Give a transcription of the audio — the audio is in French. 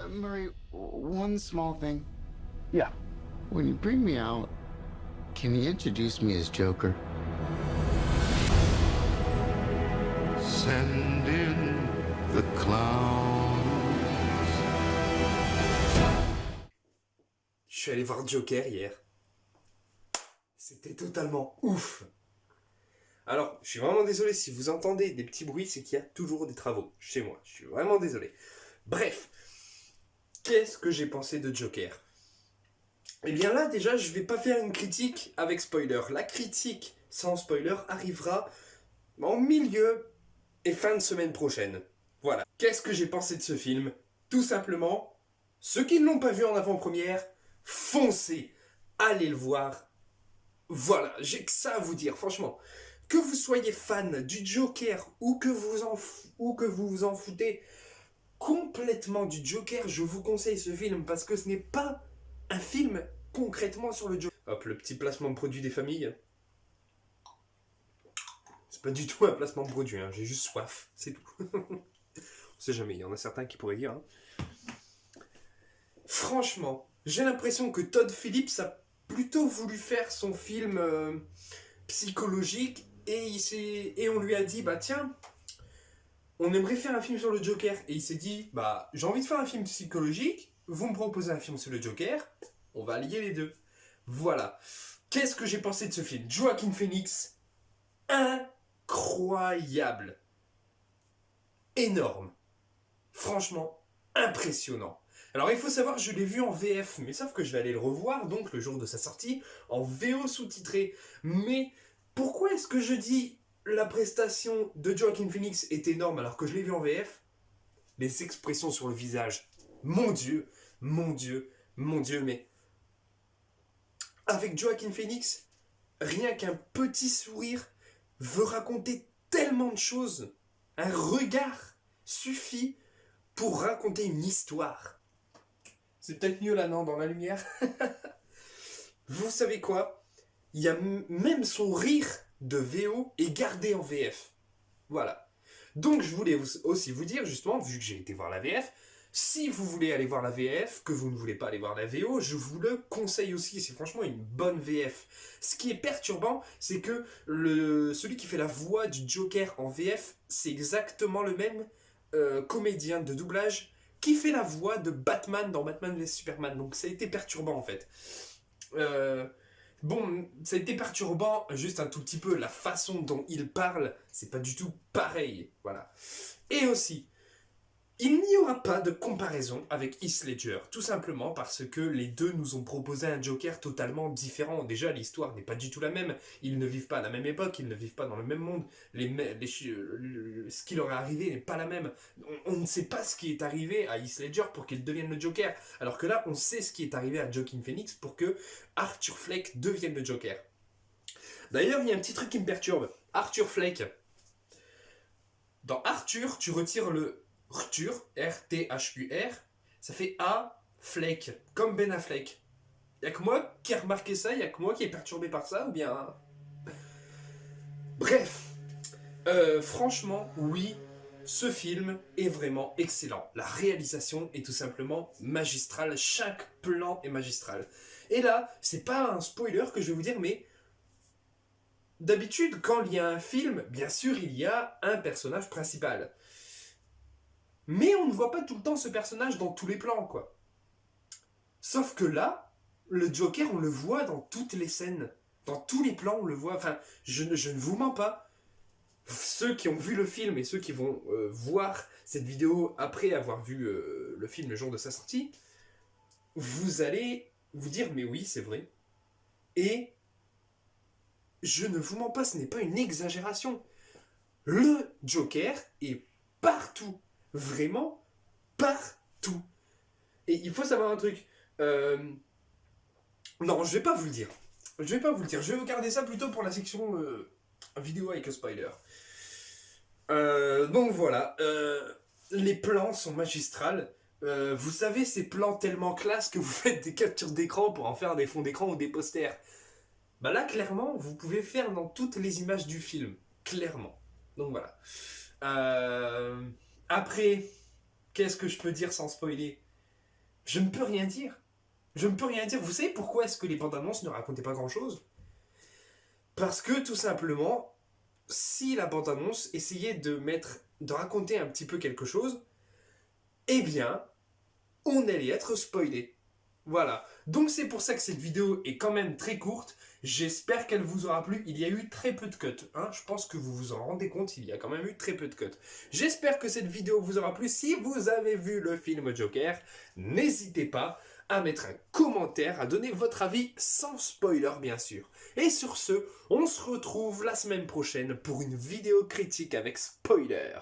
Murray, one small thing. Yeah. When you bring me out, can you introduce me as Joker? Send in the clowns. Je suis allé voir Joker hier. C'était totalement ouf. Alors, je suis vraiment désolé si vous entendez des petits bruits, c'est qu'il y a toujours des travaux chez moi. Je suis vraiment désolé. Bref, qu'est-ce que j'ai pensé de Joker ? Eh bien là, déjà, je vais pas faire une critique avec spoiler. La critique sans spoiler arrivera en milieu et fin de semaine prochaine. Voilà. Qu'est-ce que j'ai pensé de ce film ? Tout simplement, ceux qui ne l'ont pas vu en avant-première, foncez, allez le voir. Voilà, j'ai que ça à vous dire, franchement. Que vous soyez fan du Joker ou que vous vous en foutez complètement du Joker, je vous conseille ce film parce que ce n'est pas un film concrètement sur le Joker. Hop, le petit placement de produit des familles. C'est pas du tout un placement de produit, hein, j'ai juste soif, c'est tout. On sait jamais, il y en a certains qui pourraient dire. Hein. Franchement, j'ai l'impression que Todd Phillips a plutôt voulu faire son film psychologique et on lui a dit, bah tiens, on aimerait faire un film sur le Joker. Et il s'est dit, bah j'ai envie de faire un film psychologique, vous me proposez un film sur le Joker, on va allier les deux. Voilà. Qu'est-ce que j'ai pensé de ce film ? Joaquin Phoenix, incroyable. Énorme. Franchement, impressionnant. Alors il faut savoir, je l'ai vu en VF, mais sauf que je vais aller le revoir, donc le jour de sa sortie, en VO sous-titré. Mais pourquoi est-ce que je dis la prestation de Joaquin Phoenix est énorme alors que je l'ai vu en VF ? Les expressions sur le visage. Mon Dieu, mon Dieu, mon Dieu, mais... Avec Joaquin Phoenix, rien qu'un petit sourire veut raconter tellement de choses. Un regard suffit pour raconter une histoire. C'est peut-être mieux là, non, dans la lumière. Vous savez quoi ? Il y a même son rire de VO est gardé en VF. Voilà. Donc je voulais aussi vous dire, justement, vu que j'ai été voir la VF, si vous voulez aller voir la VF, que vous ne voulez pas aller voir la VO, je vous le conseille aussi. C'est franchement une bonne VF. Ce qui est perturbant, c'est que celui qui fait la voix du Joker en VF, c'est exactement le même comédien de doublage qui fait la voix de Batman dans Batman vs Superman. Donc ça a été perturbant en fait. Bon, ça a été perturbant juste un tout petit peu. La façon dont il parle, c'est pas du tout pareil. Voilà. Et aussi, il n'y aura pas de comparaison avec Heath Ledger, tout simplement parce que les deux nous ont proposé un Joker totalement différent. Déjà, l'histoire n'est pas du tout la même. Ils ne vivent pas à la même époque, ils ne vivent pas dans le même monde. Ce qui leur est arrivé n'est pas la même. On ne sait pas ce qui est arrivé à Heath Ledger pour qu'il devienne le Joker. Alors que là, on sait ce qui est arrivé à Joaquin Phoenix pour que Arthur Fleck devienne le Joker. D'ailleurs, il y a un petit truc qui me perturbe. Arthur Fleck. Dans Arthur, tu retires le Rthur, R-T-H-U-R, ça fait A, Fleck, comme Ben Affleck. Y'a que moi qui ai remarqué ça, y'a que moi qui est perturbé par ça, ou bien... Bref, franchement, oui, ce film est vraiment excellent. La réalisation est tout simplement magistrale, chaque plan est magistral. Et là, c'est pas un spoiler que je vais vous dire, mais... D'habitude, quand il y a un film, bien sûr, il y a un personnage principal. Mais on ne voit pas tout le temps ce personnage dans tous les plans, quoi. Sauf que là, le Joker, on le voit dans toutes les scènes. Dans tous les plans, on le voit. Enfin, je ne vous mens pas. Ceux qui ont vu le film et ceux qui vont voir cette vidéo après avoir vu le film le jour de sa sortie, vous allez vous dire, mais oui, c'est vrai. Et je ne vous mens pas, ce n'est pas une exagération. Le Joker est partout. Vraiment partout. Et il faut savoir un truc. Non, je vais pas vous le dire. Je vais vous garder ça plutôt pour la section vidéo avec le spoiler. Donc voilà. Les plans sont magistrales. Vous savez, ces plans tellement classe que vous faites des captures d'écran pour en faire des fonds d'écran ou des posters. Bah là, clairement, vous pouvez faire dans toutes les images du film. Clairement. Donc voilà. Après, qu'est-ce que je peux dire sans spoiler ? Je ne peux rien dire. Je ne peux rien dire. Vous savez pourquoi est-ce que les bandes annonces ne racontaient pas grand-chose? Parce que tout simplement, si la bande annonce essayait de raconter un petit peu quelque chose, eh bien, on allait être spoilé. Voilà. Donc c'est pour ça que cette vidéo est quand même très courte. J'espère qu'elle vous aura plu. Il y a eu très peu de cuts. Hein. Je pense que vous vous en rendez compte, il y a quand même eu très peu de cuts. J'espère que cette vidéo vous aura plu. Si vous avez vu le film Joker, n'hésitez pas à mettre un commentaire, à donner votre avis sans spoiler bien sûr. Et sur ce, on se retrouve la semaine prochaine pour une vidéo critique avec spoiler.